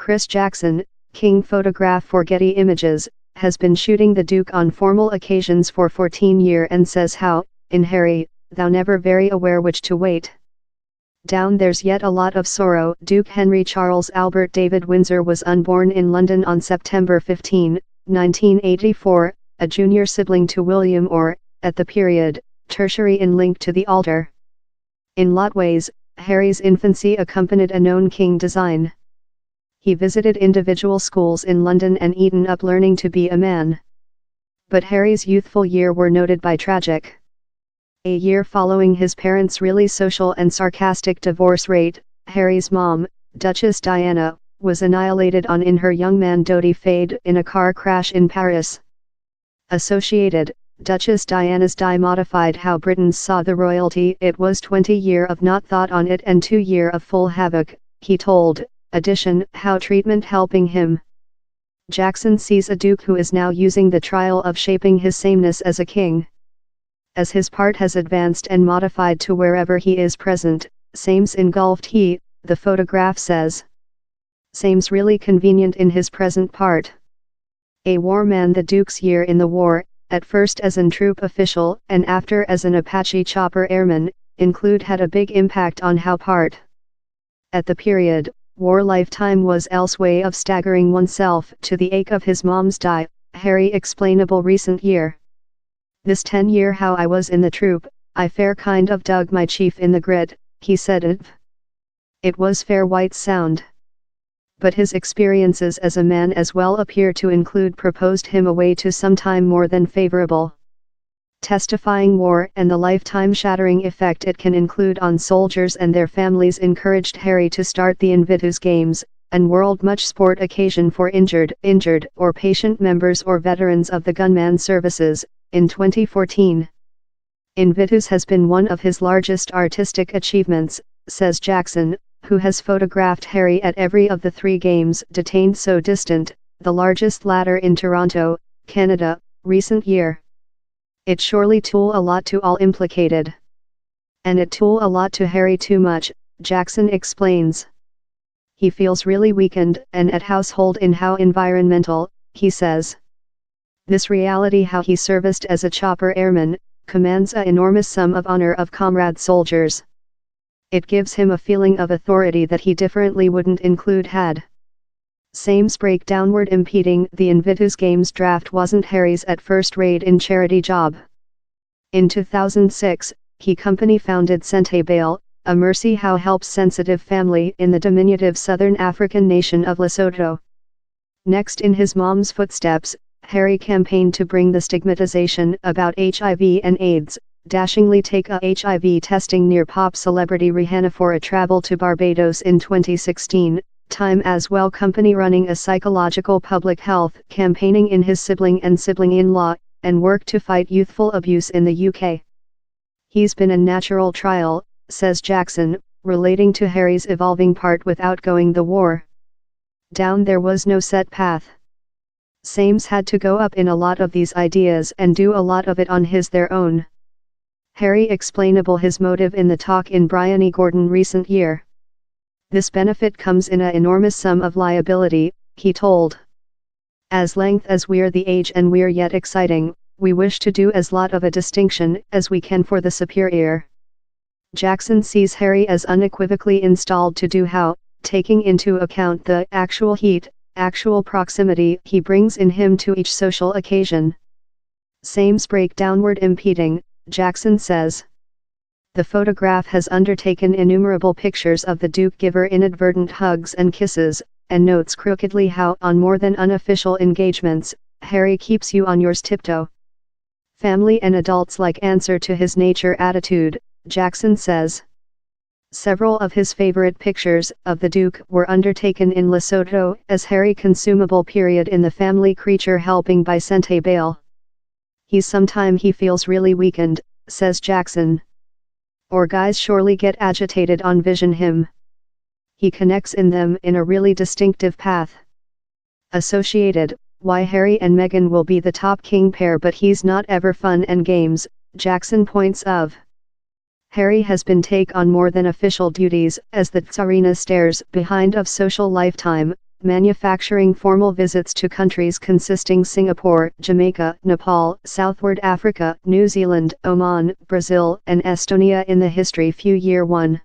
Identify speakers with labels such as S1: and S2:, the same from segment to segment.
S1: Chris Jackson, King photograph for Getty Images, has been shooting the Duke on formal occasions for 14 years and says how, in Harry, thou never very aware which to wait. Down there's yet a lot of sorrow. Duke Henry Charles Albert David Windsor was unborn in London on September 15, 1984, a junior sibling to William or, at the period, tertiary in link to the altar. In lot ways, Harry's infancy accompanied a known king design. He visited individual schools in London and eaten up learning to be a man. But Harry's youthful years were noted by tragic. A year following his parents' really social and sarcastic divorce rate, Harry's mom, Duchess Diana, was annihilated in her young man Dodi Fayed in a car crash in Paris. Associated, Duchess Diana's die modified how Britons saw the royalty. It was 20 years of not thought on it and 2 years of full havoc, he told, addition, how treatment helping him. Jackson sees a duke who is now using the trial of shaping his sameness as a king. As his part has advanced and modified to wherever he is present, same's engulfed he, the photograph says. Same's really convenient in his present part. A war man. The Duke's year in the war, at first as an troop official and after as an Apache chopper airman, had a big impact on how part. At the period, war lifetime was else way of staggering oneself to the ache of his mom's die. Harry explainable recent year. This 10 year how I was in the troop, I fair kind of dug my chief in the grit, he said. It was fair white sound. But his experiences as a man as well appear to include proposed him a way to some time more than favorable. Testifying war and the lifetime-shattering effect it can include on soldiers and their families encouraged Harry to start the Invictus Games, and world much sport occasion for injured or patient members or veterans of the gunman services, in 2014. Invictus has been one of his largest artistic achievements, says Jackson, who has photographed Harry at every of the 3 games detained so distant, the largest latter in Toronto, Canada, recent year. It surely tool a lot to all implicated. And it tool a lot to Harry too much, Jackson explains. He feels really weakened and at household in how environmental, he says. This reality how he serviced as a chopper airman, commands a enormous sum of honor of comrade soldiers. It gives him a feeling of authority that he differently wouldn't include had. Same's break downward impeding. The Invictus Games draft wasn't Harry's at first raid in charity job. In 2006, he company founded Sente Bale, a mercy how helps sensitive family in the diminutive southern African nation of Lesotho. Next in his mom's footsteps, Harry campaigned to bring the stigmatization about HIV and AIDS, dashingly take a HIV testing near pop celebrity Rihanna for a travel to Barbados in 2016, time as well company running a psychological public health campaigning in his sibling and sibling-in-law, and work to fight youthful abuse in the UK. He's been a natural trial, says Jackson, relating to Harry's evolving part without going the war. Down there was no set path. Same's had to go up in a lot of these ideas and do a lot of it on their own. Harry explainable his motive in the talk in Bryony Gordon recent year. This benefit comes in a enormous sum of liability, he told. As length as we're the age and we're yet exciting, we wish to do as lot of a distinction as we can for the superior. Jackson sees Harry as unequivocally installed to do how, taking into account the actual heat, actual proximity he brings in him to each social occasion. Same's break downward impeding, Jackson says. The photograph has undertaken innumerable pictures of the Duke giver inadvertent hugs and kisses, and notes crookedly how on more than unofficial engagements, Harry keeps you on yours tiptoe. Family and adults like answer to his nature attitude, Jackson says. Several of his favorite pictures of the Duke were undertaken in Lesotho as Harry consumable period in the family creature helping by Sente Bale. Sometime he feels really weakened, says Jackson. Or guys surely get agitated on vision him. He connects in them in a really distinctive path. Associated, why Harry and Meghan will be the top king pair but he's not ever fun and games, Jackson points of. Harry has been take on more than official duties as the Tsarina stares behind of social lifetime, manufacturing formal visits to countries consisting Singapore, Jamaica, Nepal, Southward Africa, New Zealand, Oman, Brazil, and Estonia in the history few year one.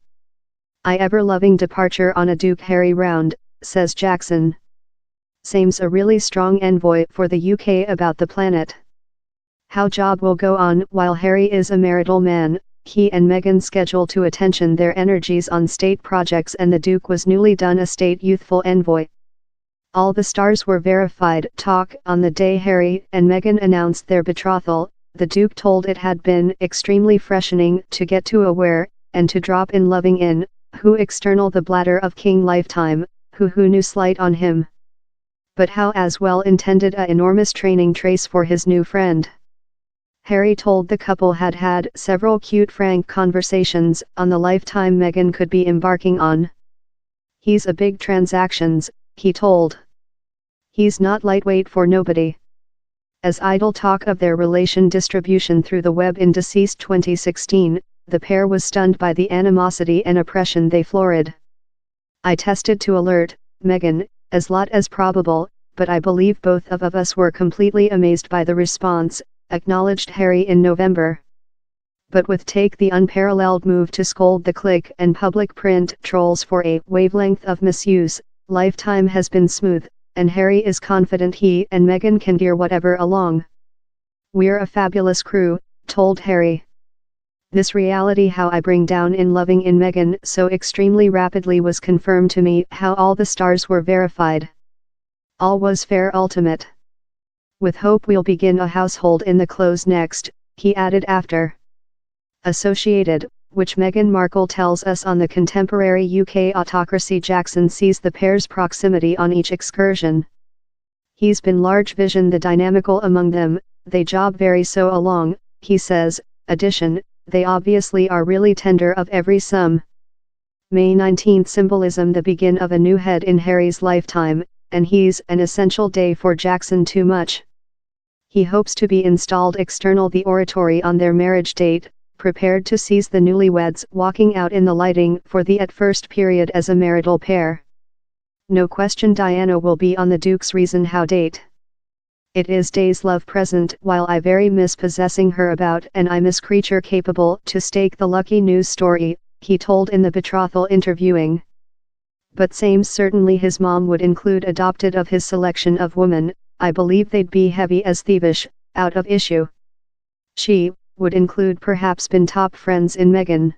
S1: I ever-loving departure on a Duke Harry round, says Jackson. Seems a really strong envoy for the UK about the planet. How job will go on while Harry is a marital man, he and Meghan scheduled to attention their energies on state projects and the Duke was newly done a state youthful envoy. All the stars were verified talk on the day Harry and Meghan announced their betrothal. The Duke told it had been extremely freshening to get to aware, and to drop in loving in, who external the bladder of King lifetime, who knew slight on him. But how as well intended a enormous training trace for his new friend. Harry told the couple had had several cute frank conversations on the lifetime Meghan could be embarking on. He's a big transactions, he told. He's not lightweight for nobody. As idle talk of their relation distribution through the web in deceased 2016, the pair was stunned by the animosity and oppression they florid. I tested to alert, Meghan, as lot as probable, but I believe both of us were completely amazed by the response, acknowledged Harry in November. But with take the unparalleled move to scold the click and public print trolls for a wavelength of misuse, lifetime has been smooth, and Harry is confident he and Meghan can gear whatever along. We're a fabulous crew, told Harry. This reality how I bring down in loving in Meghan so extremely rapidly was confirmed to me how all the stars were verified. All was fair ultimate. With hope we'll begin a household in the close next, he added after. Associated, which Meghan Markle tells us on the contemporary UK autocracy Jackson sees the pair's proximity on each excursion. He's been large vision the dynamical among them, they job very so along, he says, addition, they obviously are really tender of every sum. May 19 symbolism the begin of a new head in Harry's lifetime, and he's an essential day for Jackson too much. He hopes to be installed external the oratory on their marriage date, prepared to seize the newlyweds walking out in the lighting for the at first period as a marital pair. No question Diana will be on the Duke's reason how date. It is day's love present while I very miss possessing her about and I miss creature capable to stake the lucky news story, he told in the betrothal interviewing. But same's certainly his mom would include adopted of his selection of woman, I believe they'd be heavy as thievish, out of issue. She would include perhaps been top friends in Meghan.